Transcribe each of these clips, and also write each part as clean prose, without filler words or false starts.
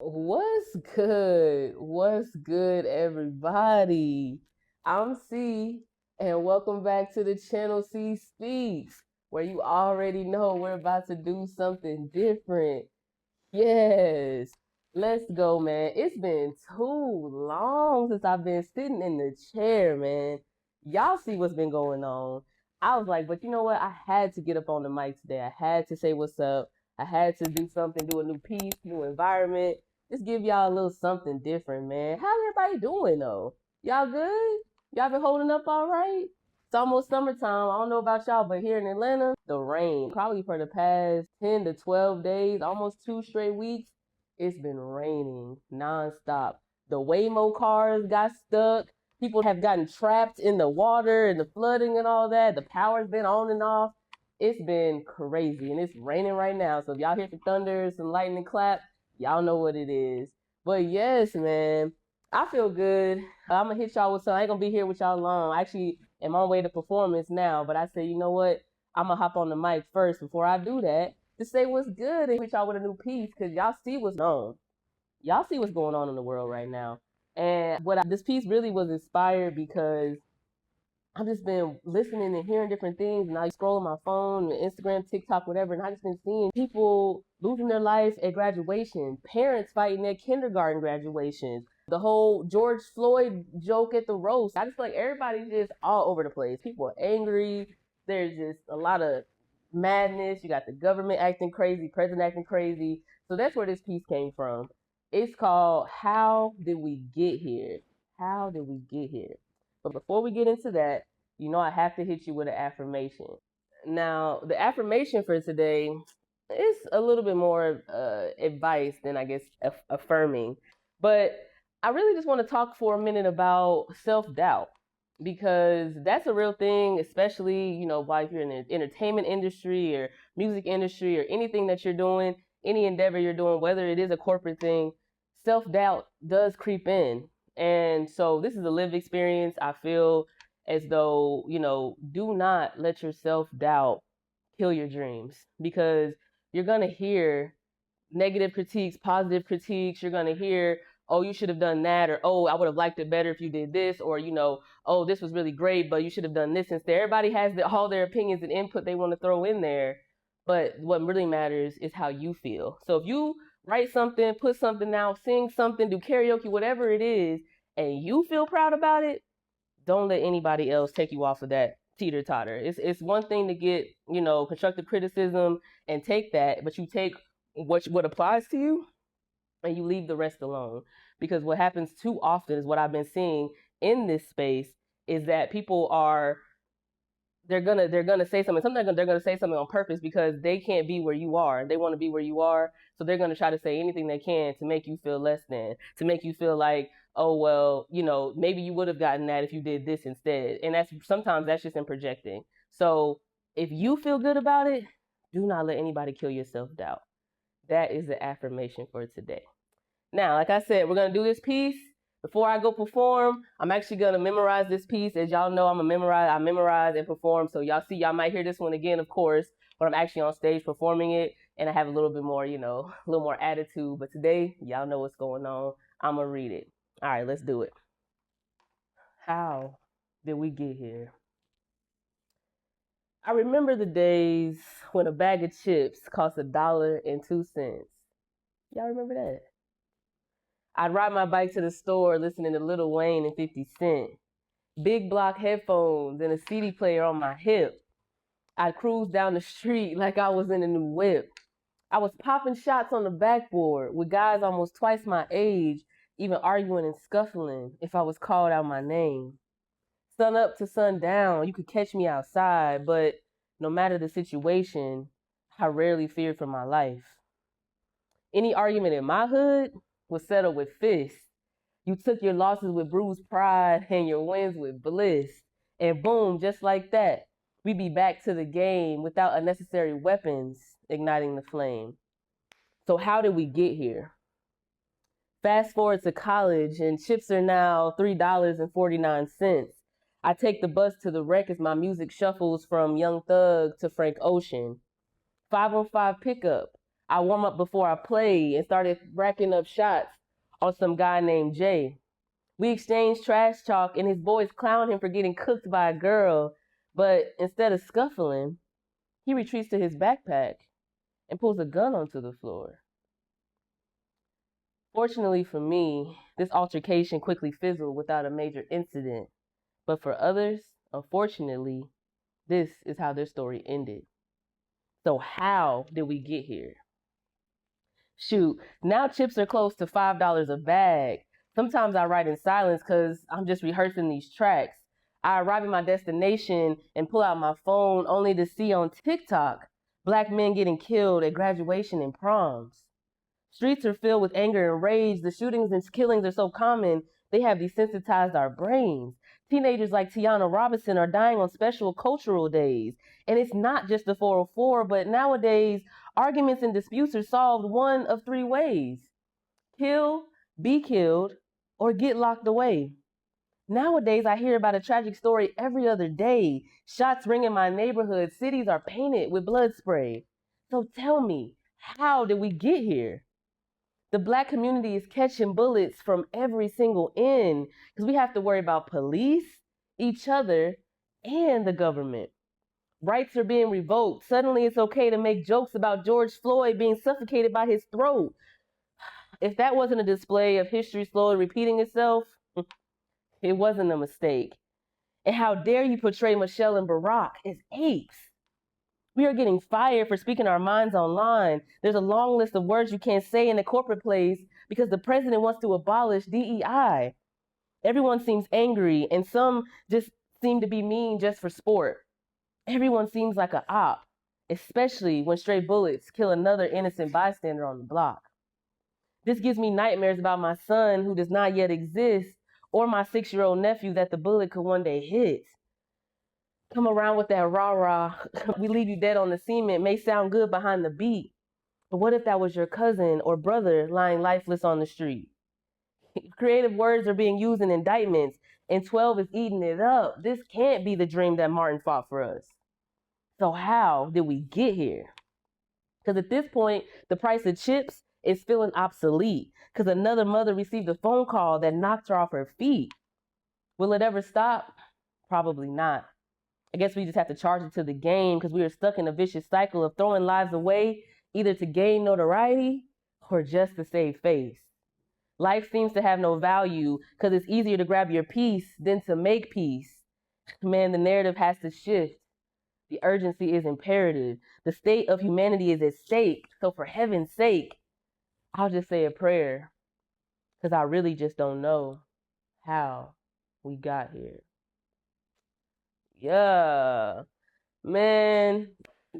What's good? What's good, everybody? I'm C, and welcome back to the channel C Speaks, where you already know we're about to do something different. Yes, let's go, man. It's been too long since I've been sitting in the chair, man. Y'all see what's been going on. I was like, but you know what? I had to get up on the mic today. I had to say what's up. I had to do something, do a new piece, new environment. Just give y'all a little something different, man. How's everybody doing though? Y'all good? Y'all been holding up all right? It's almost summertime. I don't know about y'all, but here in Atlanta, the rain, probably for the past 10 to 12 days, almost 2 straight weeks, it's been raining nonstop. The Waymo cars got stuck. People have gotten trapped in the water and the flooding and all that. The power's been on and off. It's been crazy, and it's raining right now. So if y'all hear some thunder, some lightning clap, y'all know what it is. But yes, man, I feel good. I'm gonna hit y'all with something. I ain't gonna be here with y'all long. I actually am on way to performance now, but I said, you know what? I'm gonna hop on the mic first before I do that to say what's good and hit y'all with a new piece because y'all see what's on. Y'all see what's going on in the world right now. And this piece really was inspired because I've just been listening and hearing different things, and I scroll my phone, Instagram, TikTok, whatever, and I just been seeing people losing their life at graduation, parents fighting at kindergarten graduations, the whole George Floyd joke at the roast. I just feel like everybody's just all over the place. People are angry. There's just a lot of madness. You got the government acting crazy, president acting crazy. So that's where this piece came from. It's called "How Did We Get Here?" How did we get here? But before we get into that, you know I have to hit you with an affirmation. Now, the affirmation for today is a little bit more advice than I guess affirming. But I really just want to talk for a minute about self-doubt because that's a real thing, especially, while you're in the entertainment industry or music industry or anything that you're doing, any endeavor you're doing, whether it is a corporate thing, self-doubt does creep in. And so this is a lived experience. I feel as though, do not let your self doubt kill your dreams because you're going to hear negative critiques, positive critiques. You're going to hear, oh, you should have done that, or oh, I would have liked it better if you did this, or, oh, this was really great, but you should have done this instead. Everybody has all their opinions and input they want to throw in there. But what really matters is how you feel. So if you write something, put something out, sing something, do karaoke, whatever it is, and you feel proud about it, don't let anybody else take you off of that teeter totter. It's one thing to get, constructive criticism and take that, but you take what applies to you and you leave the rest alone. Because what happens too often is what I've been seeing in this space is that people are they're gonna say something. Sometimes they're gonna say something on purpose because they can't be where you are. They want to be where you are, so they're gonna try to say anything they can to make you feel less than, to make you feel like, oh well, maybe you would have gotten that if you did this instead. And that's just in projecting. So if you feel good about it, do not let anybody kill your self doubt. That is the affirmation for today. Now, like I said, we're going to do this piece. Before I go perform, I'm actually going to memorize this piece. As y'all know, I memorize and perform. So y'all might hear this one again, of course, but I'm actually on stage performing it. And I have a little bit more, a little more attitude. But today, y'all know what's going on. I'm going to read it. All right, let's do it. How did we get here? I remember the days when a bag of chips cost $1.02. Y'all remember that? I'd ride my bike to the store listening to Lil Wayne and 50 Cent. Big block headphones and a CD player on my hip. I'd cruise down the street like I was in a new whip. I was popping shots on the backboard with guys almost twice my age, even arguing and scuffling if I was called out my name. Sun up to sun down, you could catch me outside, but no matter the situation, I rarely feared for my life. Any argument in my hood was settled with fists. You took your losses with bruised pride and your wins with bliss. And boom, just like that, we be back to the game without unnecessary weapons igniting the flame. So how did we get here? Fast forward to college and chips are now $3.49. I take the bus to the wreck as my music shuffles from Young Thug to Frank Ocean. 5 on 5 pickup. I warm up before I play and started racking up shots on some guy named Jay. We exchanged trash talk and his boys clown him for getting cooked by a girl, but instead of scuffling, he retreats to his backpack and pulls a gun onto the floor. Fortunately for me, this altercation quickly fizzled without a major incident, but for others, unfortunately, this is how their story ended. So how did we get here? Shoot, now chips are close to $5 a bag. Sometimes I write in silence because I'm just rehearsing these tracks. I arrive at my destination and pull out my phone only to see on TikTok black men getting killed at graduation and proms. Streets are filled with anger and rage. The shootings and killings are so common, they have desensitized our brains. Teenagers like Tiana Robinson are dying on special cultural days. And it's not just the 404, but nowadays, arguments and disputes are solved one of three ways: kill, be killed, or get locked away. Nowadays, I hear about a tragic story every other day. Shots ring in my neighborhood. Cities are painted with blood spray. So tell me, how did we get here? The black community is catching bullets from every single end because we have to worry about police, each other, and the government. Rights are being revoked. Suddenly it's okay to make jokes about George Floyd being suffocated by his throat. If that wasn't a display of history slowly repeating itself, it wasn't a mistake. And how dare you portray Michelle and Barack as apes? We are getting fired for speaking our minds online. There's a long list of words you can't say in a corporate place because the president wants to abolish DEI. Everyone seems angry, and some just seem to be mean just for sport. Everyone seems like an op, especially when stray bullets kill another innocent bystander on the block. This gives me nightmares about my son who does not yet exist, or my 6-year-old nephew that the bullet could one day hit. Come around with that rah-rah, we leave you dead on the cement, may sound good behind the beat. But what if that was your cousin or brother lying lifeless on the street? Creative words are being used in indictments, and 12 is eating it up. This can't be the dream that Martin fought for us. So how did we get here? Because at this point, the price of chips is feeling obsolete because another mother received a phone call that knocked her off her feet. Will it ever stop? Probably not. I guess we just have to charge it to the game because we are stuck in a vicious cycle of throwing lives away either to gain notoriety or just to save face. Life seems to have no value because it's easier to grab your peace than to make peace. Man, the narrative has to shift. The urgency is imperative. The state of humanity is at stake. So for heaven's sake, I'll just say a prayer because I really just don't know how we got here. Yeah, man,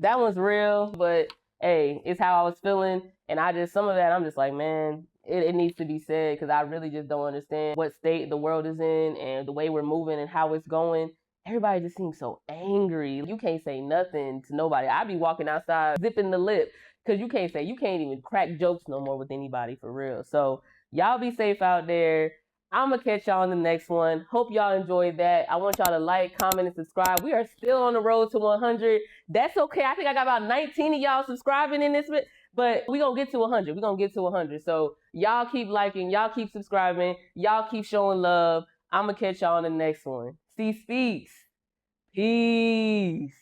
that one's real, but hey, it's how I was feeling. And some of that, I'm just like, man, it needs to be said because I really just don't understand what state the world is in and the way we're moving and how it's going. Everybody just seems so angry. You can't say nothing to nobody. I be walking outside zipping the lip because you can't even crack jokes no more with anybody for real. So y'all be safe out there. I'm going to catch y'all in the next one. Hope y'all enjoyed that. I want y'all to like, comment, and subscribe. We are still on the road to 100. That's okay. I think I got about 19 of y'all subscribing in this, but we're going to get to 100. We're going to get to 100. So y'all keep liking, y'all keep subscribing, y'all keep showing love. I'm going to catch y'all in the next one. C Speaks. Peace.